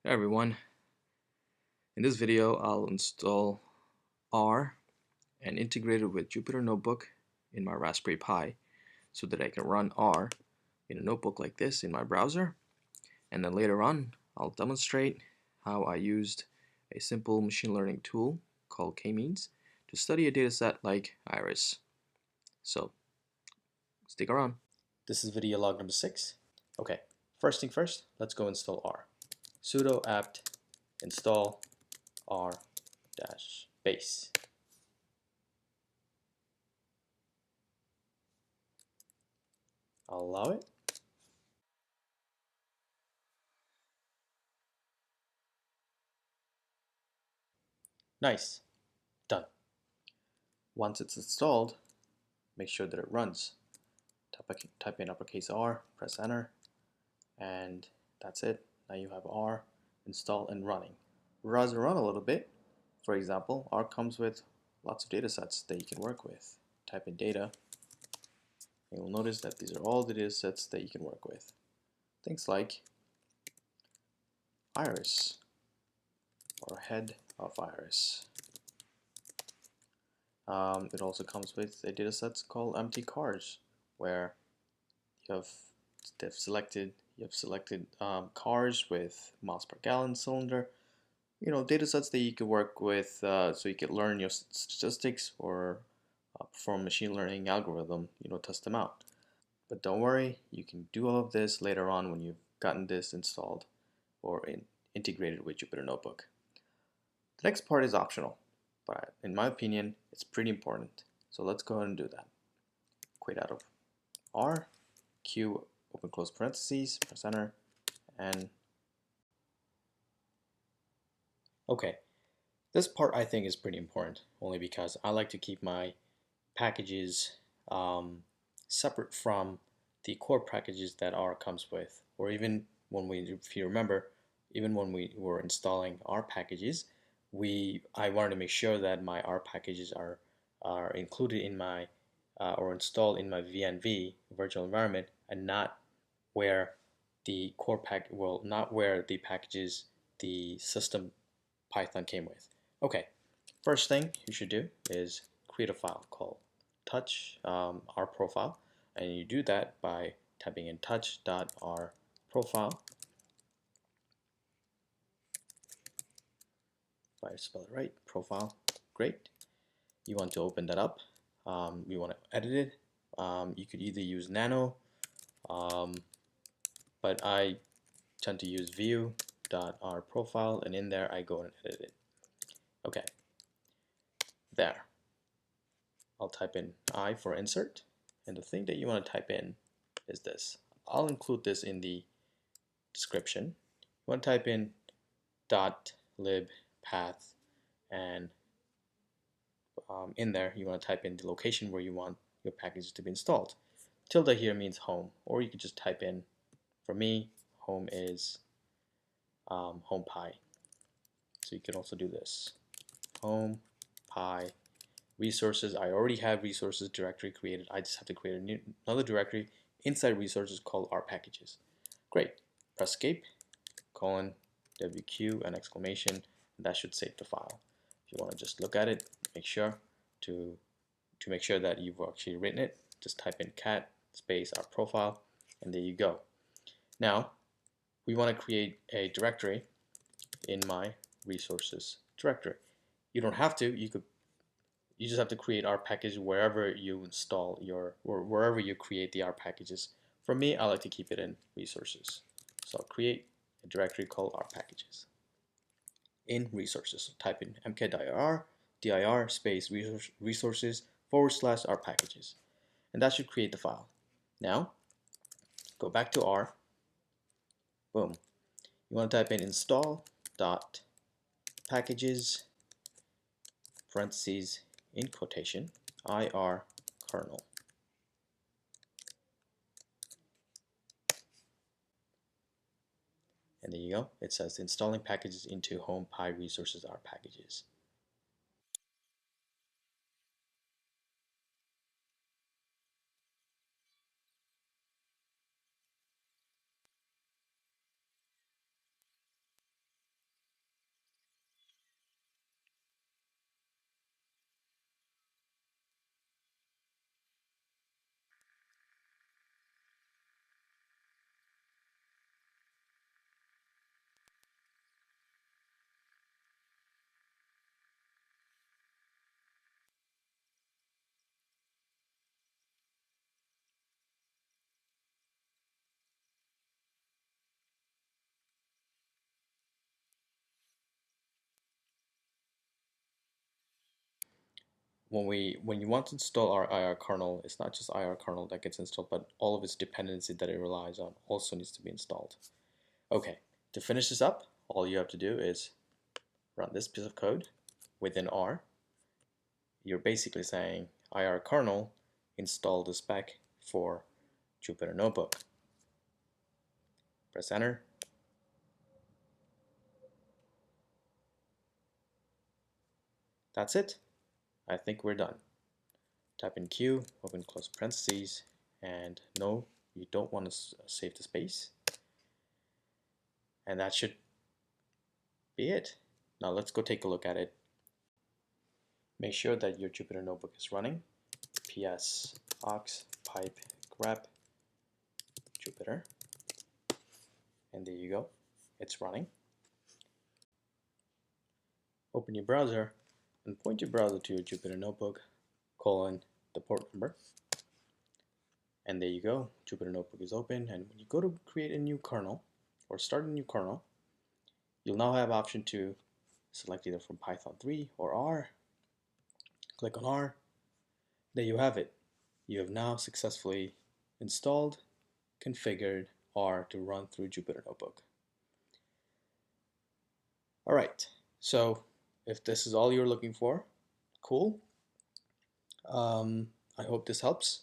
Hi everyone. In this video I'll install R and integrate it with Jupyter Notebook in my Raspberry Pi so that I can run R in a notebook like this in my browser, and then later on I'll demonstrate how I used a simple machine learning tool called k-means to study a dataset like iris. So stick around. This is video log number 6. Okay, first thing first, let's go install R. Sudo apt install r-base. I'll allow it. Nice. Done. Once it's installed, make sure that it runs. Type in uppercase R, press enter, and that's it. Now you have R installed and running. Browse around a little bit. For example, R comes with lots of data sets that you can work with. Type in data. You'll notice that these are all the data sets that you can work with. Things like iris or head of iris. It also comes with a data set called empty cars, where you have selected cars with miles per gallon cylinder. Data sets that you can work with, so you can learn your statistics or perform machine learning algorithm. Test them out. But don't worry, you can do all of this later on when you've gotten this installed or integrated with Jupyter Notebook. The next part is optional, but in my opinion, it's pretty important. So let's go ahead and do that. Quit out of R, Q, open close parentheses, press enter, and okay. This part I think is pretty important, only because I like to keep my packages separate from the core packages that R comes with, or even if you remember, even when we were installing R packages, I wanted to make sure that my R packages are included in my or installed in my VNV virtual environment, and not where the not where the packages the system Python came with. Okay, first thing you should do is create a file called R profile, and you do that by typing in touch.rprofile. If I spell it right, profile, great. You want to open that up. You want to edit it. You could either use Nano, but I tend to use view.rprofile, and in there I go and edit it. Okay, there. I'll type in I for insert, and the thing that you want to type in is this. I'll include this in the description. You want to type in .lib path, and in there you want to type in the location where you want your packages to be installed. Tilde here means home, or you could just type in, for me, home is home pi. So you can also do this. Home pi resources. I already have resources directory created. I just have to create another directory inside resources called R packages. Great. Press escape, colon, WQ, and exclamation, and that should save the file. If you want to just look at it, make sure to make sure that you've actually written it, just type in cat space R profile, and there you go. Now we want to create a directory in my resources directory. You don't have to. You just have to create R package wherever you install or wherever you create the R packages. For me, I like to keep it in resources. So I'll create a directory called R packages. In resources, so type in mkdir space resources / R packages. And that should create the file. Now, go back to R. Boom. You want to type in install.packages parentheses in quotation IRkernel. And there you go. It says installing packages into home pi resources R packages. when you want to install our IRkernel, it's not just IRkernel that gets installed, but all of its dependency that it relies on also needs to be installed. Okay, to finish this up, all you have to do is run this piece of code within R. You're basically saying IRkernel install the spec for Jupyter Notebook. Press enter. That's it. I think we're done. Type in Q, open close parentheses, and no, you don't want to save the space. And that should be it. Now let's go take a look at it. Make sure that your Jupyter Notebook is running. ps aux pipe grep Jupyter. And there you go. It's running. Open your browser and point your browser to your Jupyter Notebook, the port number. And there you go. Jupyter Notebook is open. And when you go to create a new kernel or start a new kernel, you'll now have option to select either from Python 3 or R. Click on R. There you have it. You have now successfully installed, configured R to run through Jupyter Notebook. All right, so if this is all you're looking for, cool. I hope this helps.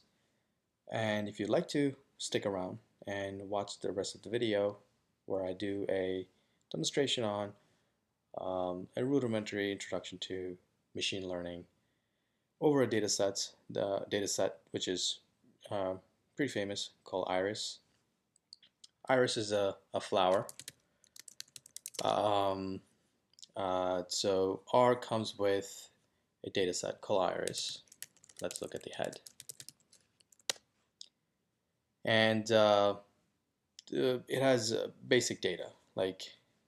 And if you'd like to, stick around and watch the rest of the video where I do a demonstration on a rudimentary introduction to machine learning over a dataset, the dataset which is pretty famous, called Iris. Iris is a flower. So R comes with a dataset called Iris. Let's look at the head. And it has basic data like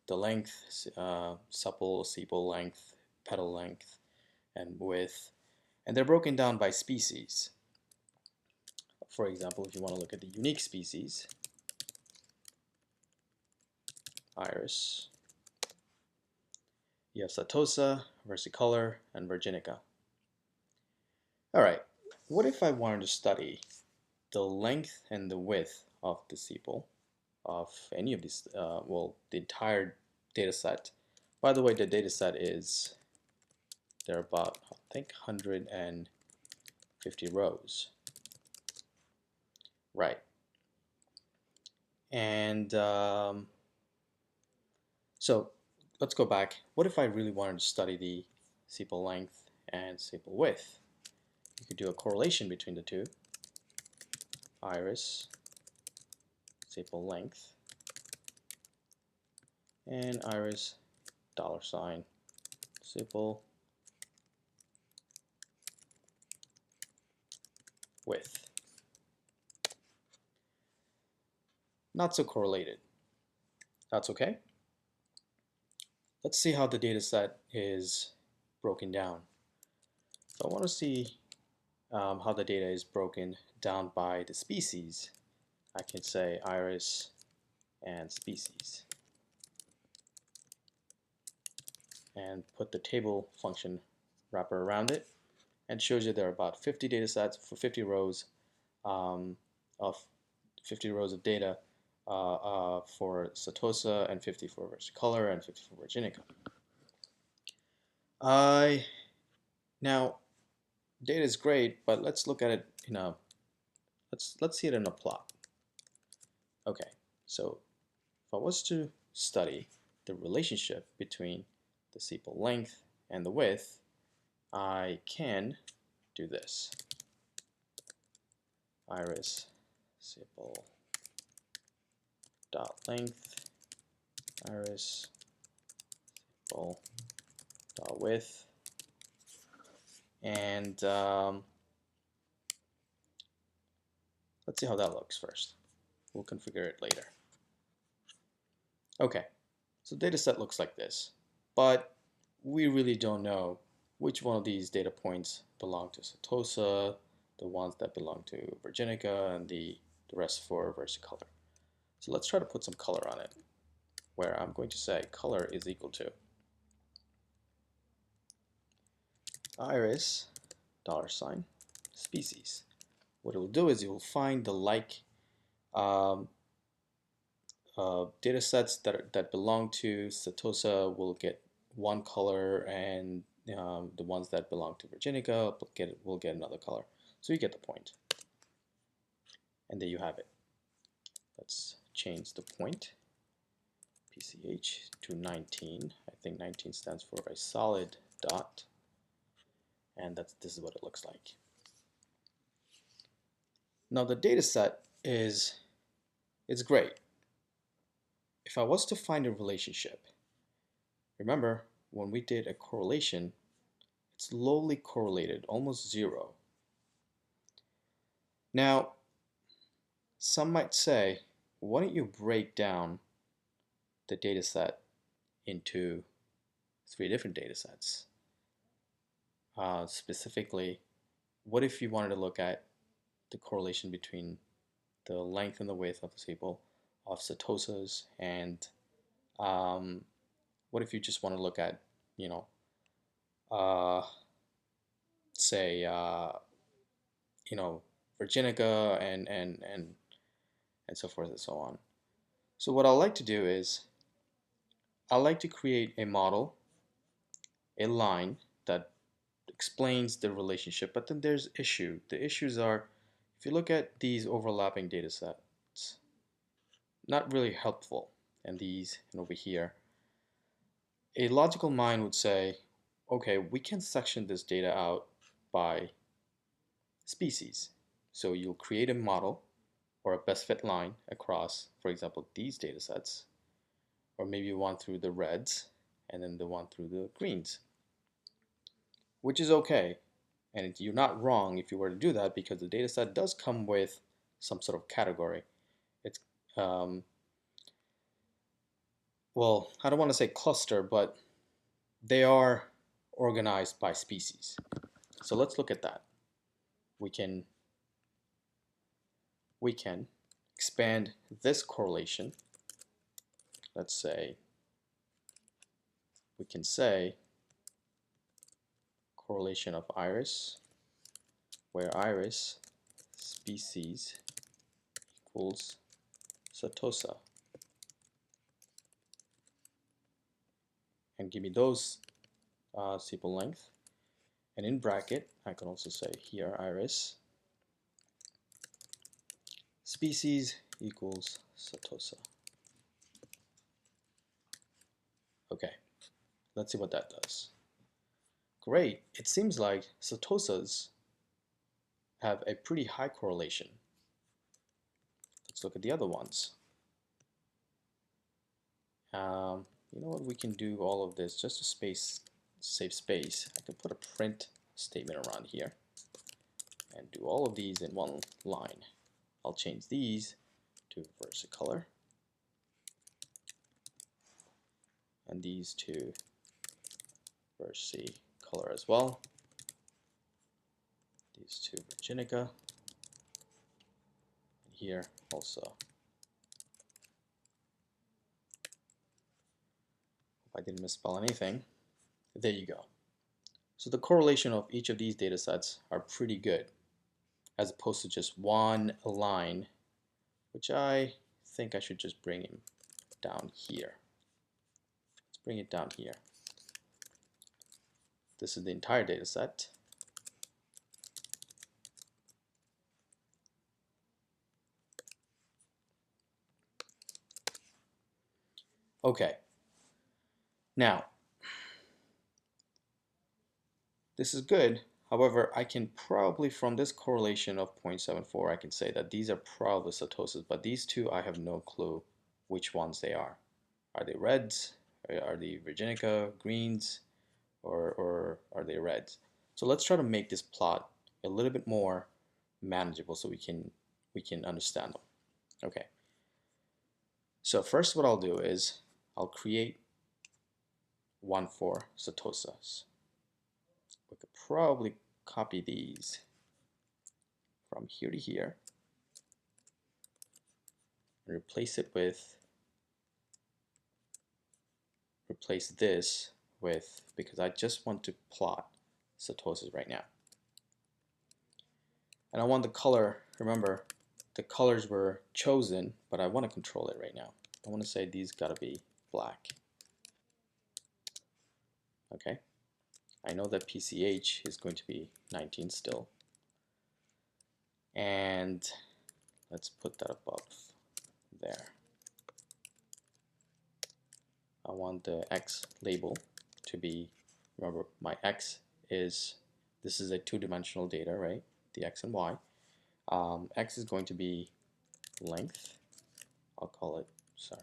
the length, sepal length, petal length, and width. And they're broken down by species. For example, if you want to look at the unique species, Iris, you have Setosa, versicolor, and virginica. All right, what if I wanted to study the length and the width of the sepal of any of these, well, the entire data set. By the way, the data set is, there are about, I think, 150 rows. Right. And so let's go back. What if I really wanted to study the sepal length and sepal width? You could do a correlation between the two. Iris, sepal length, and Iris $, sepal width. Not so correlated. That's okay. Let's see how the data set is broken down. So I want to see how the data is broken down by the species. I can say Iris and species and put the table function wrapper around it, and shows you there are about 50 data sets for 50 rows of 50 rows of data for Setosa, and 50 for versicolor, and 50 for virginica. Now, data is great, but let's look at it in a let's see it in a plot. Okay, so if I was to study the relationship between the sepal length and the width, I can do this. Iris sepal dot length, Iris sepal dot width, and let's see how that looks first. We'll configure it later. Okay, so data set looks like this, but we really don't know which one of these data points belong to Setosa, the ones that belong to virginica, and the rest for versicolor. So let's try to put some color on it, where I'm going to say color is equal to Iris $species. What it will do is it will find the like data sets that belong to Setosa will get one color, and the ones that belong to Virginica will get another color. So you get the point. And there you have it. Let's change the point, PCH, to 19. I think 19 stands for a solid dot. And this is what it looks like. Now the data set it's great. If I was to find a relationship, remember when we did a correlation, it's lowly correlated, almost zero. Now, some might say, why don't you break down the data set into 3 different data sets? Specifically, what if you wanted to look at the correlation between the length and the width of the table of Setosas, and what if you just want to look at, say, Virginica and so forth and so on. So what I like to do is I like to create a model, a line that explains the relationship, but then there's issue. The issues are, if you look at these overlapping data sets, not really helpful. And these and over here, a logical mind would say, okay, we can section this data out by species. So you'll create a model or a best fit line across, for example, these data sets, or maybe one through the reds and then the one through the greens, which is okay. And you're not wrong if you were to do that, because the data set does come with some sort of category. It's well, I don't want to say cluster, but they are organized by species. So let's look at that. We can expand this correlation. Let's say we can say correlation of iris, where iris species equals Setosa, and give me those sepal length, and in bracket I can also say here iris species equals Setosa. Okay, let's see what that does. Great, it seems like Setosas have a pretty high correlation. Let's look at the other ones. You know what, we can do all of this just to save space. I can put a print statement around here and do all of these in one line. I'll change these to versicolor and these to versicolor as well. These to Virginica, and here also. Hope I didn't misspell anything. There you go. So the correlation of each of these data sets are pretty good, as opposed to just one line, which I think I should just bring him down here. Let's bring it down here. This is the entire data set. Okay. Now, this is good. However, I can probably, from this correlation of 0.74, I can say that these are probably Setosas, but these two, I have no clue which ones they are. Are they reds? Are they Virginica, greens, or are they reds? So let's try to make this plot a little bit more manageable so we can understand them. Okay. So first what I'll do is I'll create one for Setosas. We could probably copy these from here to here and replace this with, because I just want to plot Setosas right now. And I want the color, remember, the colors were chosen, but I want to control it right now. I want to say these gotta be black. Okay, I know that PCH is going to be 19 still. And let's put that above there. I want the X label to be, remember my X is, this is a two-dimensional data, right? The X and Y. X is going to be length. I'll call it, sorry,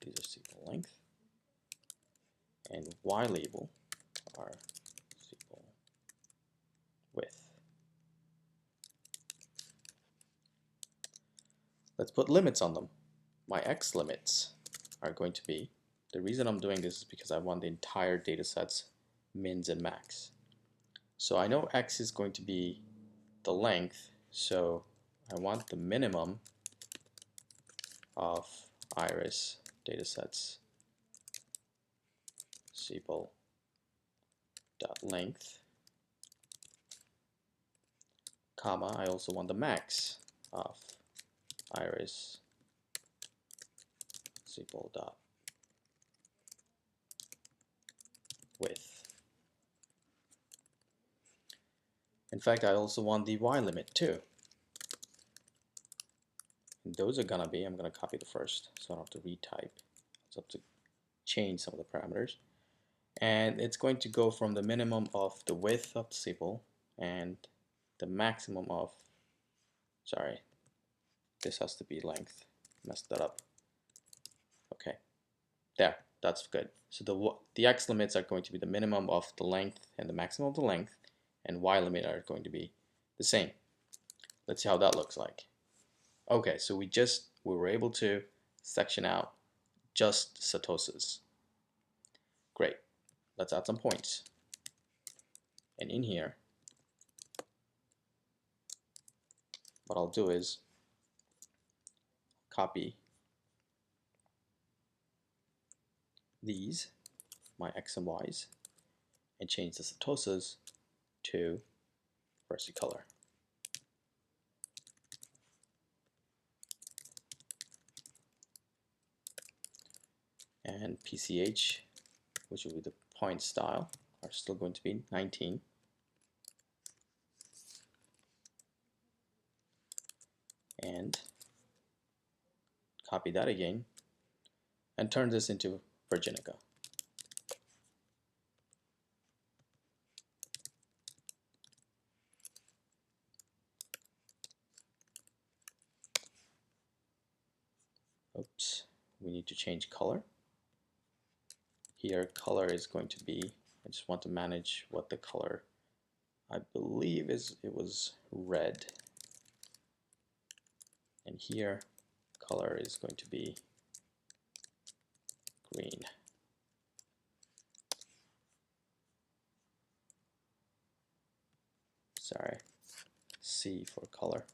these are sepal length. And Y label are sepal width. Let's put limits on them. My X limits are going to be, the reason I'm doing this is because I want the entire data set's mins and max. So I know X is going to be the length, so I want the minimum of iris datasets sepal dot length, comma, I also want the max of iris sepal dot width. In fact, I also want the Y limit too. And those are gonna be, I'm gonna copy the first so I don't have to retype. So I have to change some of the parameters. And it's going to go from the minimum of the width of the sepal and the maximum of, sorry, this has to be length. Messed that up. Okay, there, that's good. So the X limits are going to be the minimum of the length and the maximum of the length, and Y limit are going to be the same. Let's see how that looks like. Okay, so we were able to section out just setoses. Great. Let's add some points. And in here, what I'll do is copy these, my X and Y's, and change the setoses to versicolor. And PCH, which will be the point style, are still going to be 19. And copy that again and turn this into Virginica. Oops, we need to change color. Here, color is going to be, I just want to manage what the color, I believe it was red. And here, color is going to be green. Sorry, C for color.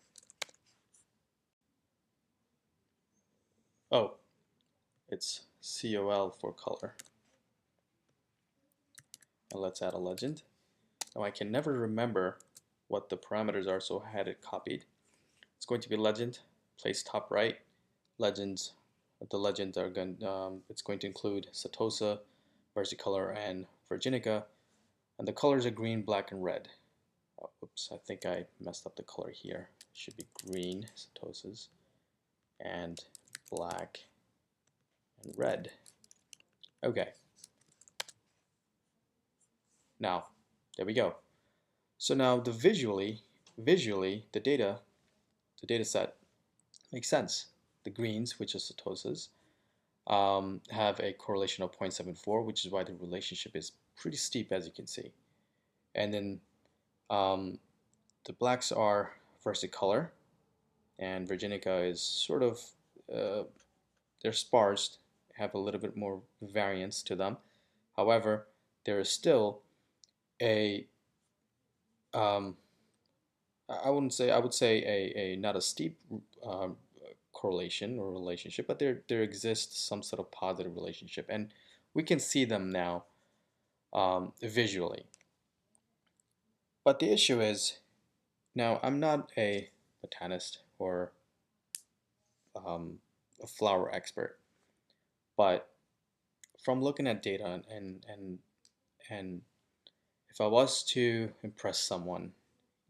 Oh, it's COL for color. And let's add a legend. Now I can never remember what the parameters are, so I had it copied. It's going to be legend, place top right, legends. The legends are going. It's going to include Setosa, versicolor, and Virginica, and the colors are green, black, and red. Oh, oops, I think I messed up the color here. It should be green Setosas and black and red. Okay. Now, there we go. So now the visually the data set makes sense. The greens, which are Setosas, have a correlation of 0.74, which is why the relationship is pretty steep, as you can see. And then the blacks are versicolor, and Virginica is sort of, they're sparse, have a little bit more variance to them. However, there is still a, I would say a not a steep correlation or relationship, but there exists some sort of positive relationship, and we can see them now visually. But the issue is, Now, I'm not a botanist or a flower expert, but from looking at data and if I was to impress someone,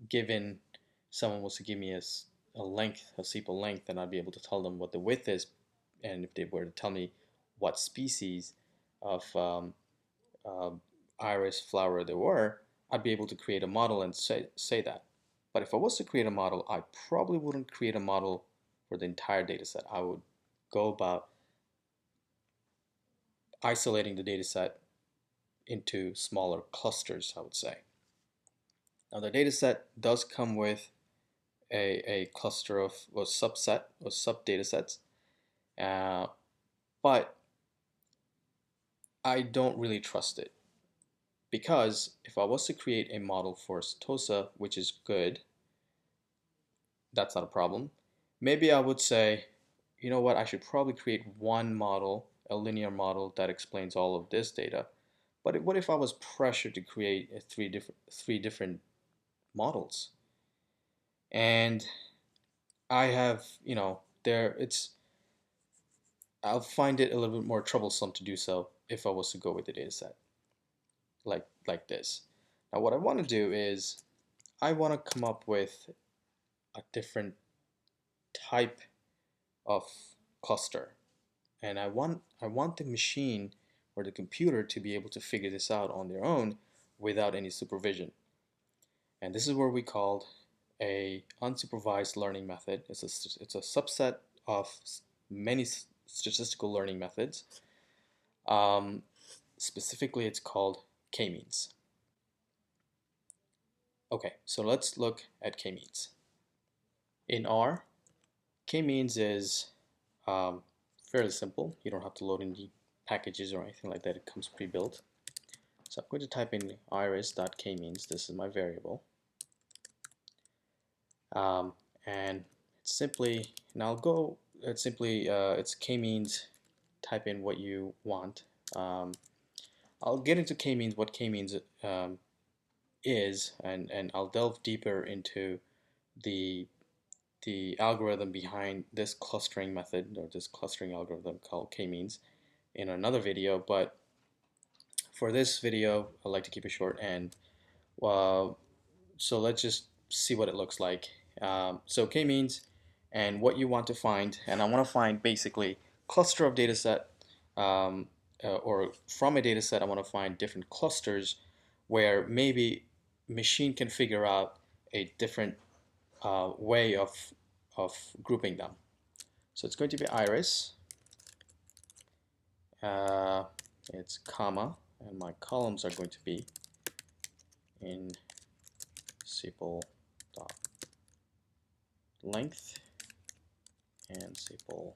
given someone was to give me a length, a sepal length, then I'd be able to tell them what the width is, and if they were to tell me what species of uh, iris flower there were, I'd be able to create a model and say that. But if I was to create a model, I probably wouldn't create a model for the entire data set. I would go about isolating the data set into smaller clusters, I would say. Now the data set does come with a cluster of a subset or sub data sets, but I don't really trust it because if I was to create a model for Setosa, which is good, that's not a problem. Maybe I would say, you know what, I should probably create one model, a linear model that explains all of this data. But what if I was pressured to create three different models? And I have, I'll find it a little bit more troublesome to do so if I was to go with the data set like this. Now what I want to do is I want to come up with a different type of cluster, and I want the machine or the computer to be able to figure this out on their own without any supervision. And this is where we called a unsupervised learning method. It's a subset of many statistical learning methods. Specifically, it's called k-means. Okay, so let's look at k-means. In R, k-means is fairly simple. You don't have to load any packages or anything like that. It comes pre-built. So I'm going to type in iris.k-means. This is my variable. And it's simply, and I'll go, it's simply, it's k-means, type in what you want. I'll get into k-means, what k-means is, and I'll delve deeper into the algorithm behind this clustering method, or this clustering algorithm called k-means, in another video. But for this video, I like to keep it short, and so let's just see what it looks like. So k-means and what you want to find, and I want to find basically cluster of data set, or from a data set I want to find different clusters where maybe machine can figure out a different way of grouping them. So it's going to be iris, it's comma, and my columns are going to be in sepal dot length and sepal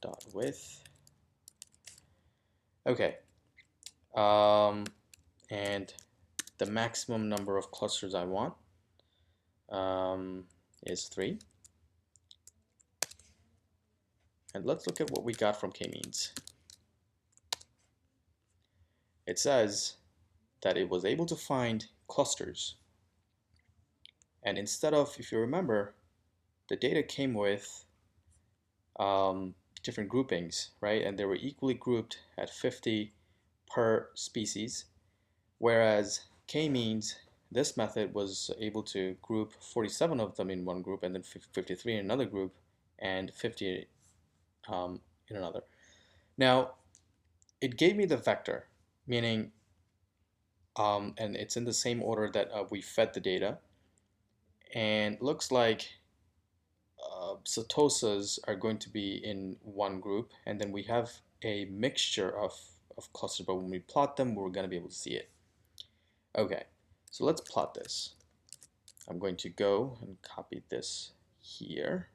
dot width. Okay, and the maximum number of clusters I want is 3. And let's look at what we got from k-means. It says that it was able to find clusters, and instead of, if you remember, the data came with different groupings, right? And they were equally grouped at 50 per species, whereas k-means, this method was able to group 47 of them in one group, and then 53 in another group, and 50 in another. Now, it gave me the vector, meaning, and it's in the same order that we fed the data, and looks like Setosas are going to be in one group, and then we have a mixture of clusters, but when we plot them, we're going to be able to see it. Okay, so let's plot this. I'm going to go and copy this here.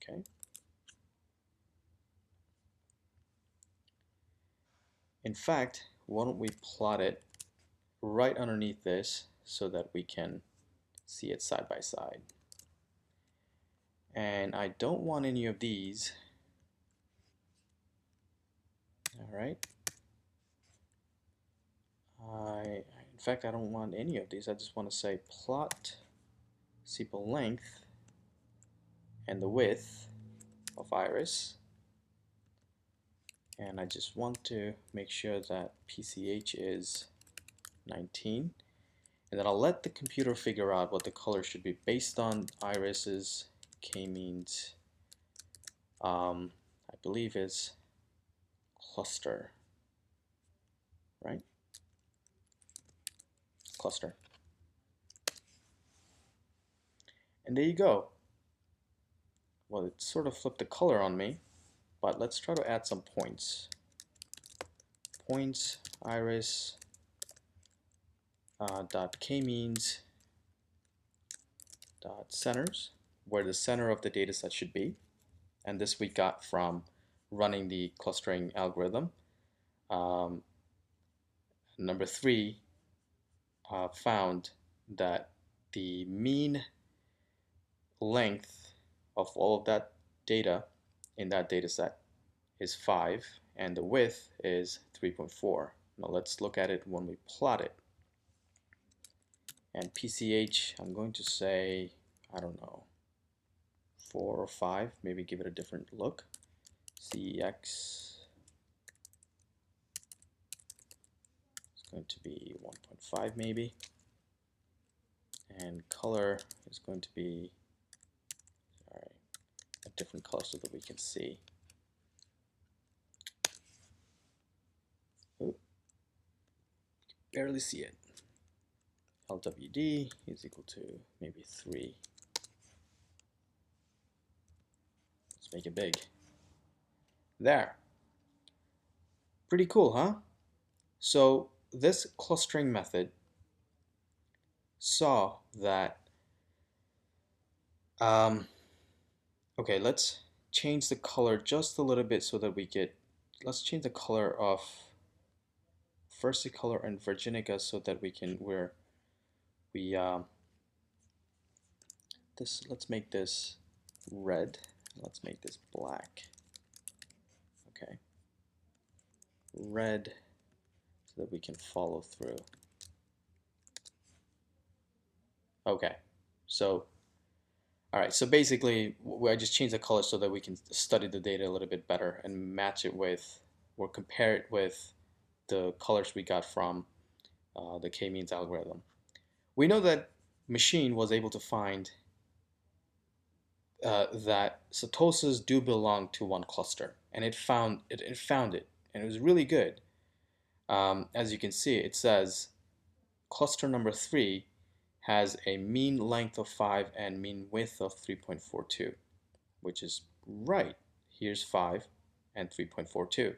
Okay. In fact, why don't we plot it right underneath this so that we can see it side by side. And I don't want any of these All right. In fact, I don't want any of these. I just want to say plot sepal length and the width of iris. And I just want to make sure that PCH is 19. And then I'll let the computer figure out what the color should be based on iris's k-means. I believe is cluster, right? Cluster. And there you go. Well, it sort of flipped the color on me, but let's try to add some points. Points iris dot k-means dot centers, where the center of the data set should be. And this we got from running the clustering algorithm. Number 3 found that the mean length of all of that data in that data set is 5 and the width is 3.4. Now let's look at it when we plot it. And PCH, I'm going to say, I don't know, 4 or 5, maybe give it a different look. CEX is going to be 1.5 maybe. And color is going to be, sorry, a different color so that we can see. Ooh, barely see it. LWD is equal to maybe 3. Let's make it big. There. Pretty cool, huh? So this clustering method saw that, okay, let's change the color just a little bit so that we get, let's change the color of versicolor and virginica so that we can, let's make this red, let's make this black, okay, red so that we can follow through. Okay, so all right, so basically I just changed the color so that we can study the data a little bit better and match it with, or compare it with the colors we got from the k-means algorithm. We know that machine was able to find that setosas do belong to one cluster, and it found it, and it was really good. As you can see, it says cluster number 3 has a mean length of 5 and mean width of 3.42, which is right. Here's 5 and 3.42.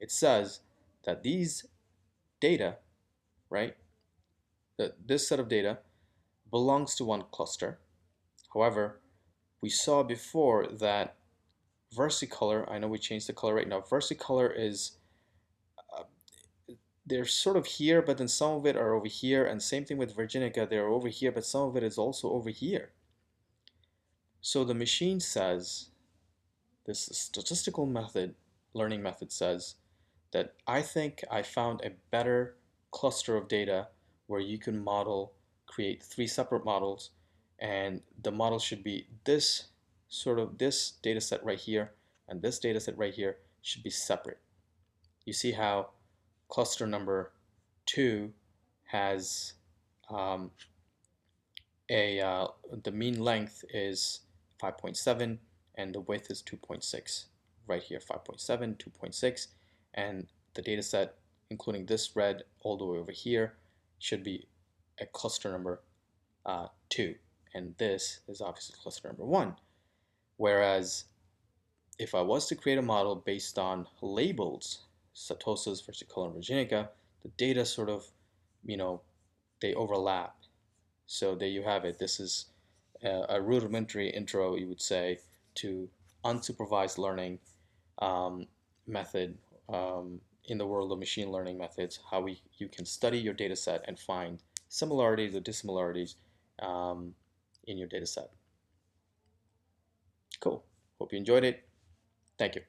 It says that these data, right, that this set of data belongs to one cluster. However, we saw before that versicolor, I know we changed the color right now, versicolor is, they're sort of here, but then some of it are over here, and same thing with virginica, they're over here, but some of it is also over here. So the machine says, this statistical method, learning method says, that I think I found a better cluster of data where you can model, create 3 separate models, and the model should be this sort of, this data set right here and this data set right here should be separate. You see how cluster number 2 has the mean length is 5.7 and the width is 2.6. Right here, 5.7, 2.6, and the data set, including this red all the way over here, should be at cluster number 2, and this is obviously cluster number 1. Whereas if I was to create a model based on labels, setosas, versicolor, and virginica, the data sort of, they overlap. So there you have it. This is a rudimentary intro, you would say, to unsupervised learning method in the world of machine learning methods, how you can study your data set and find similarities or dissimilarities in your data set. Cool. Hope you enjoyed it. Thank you.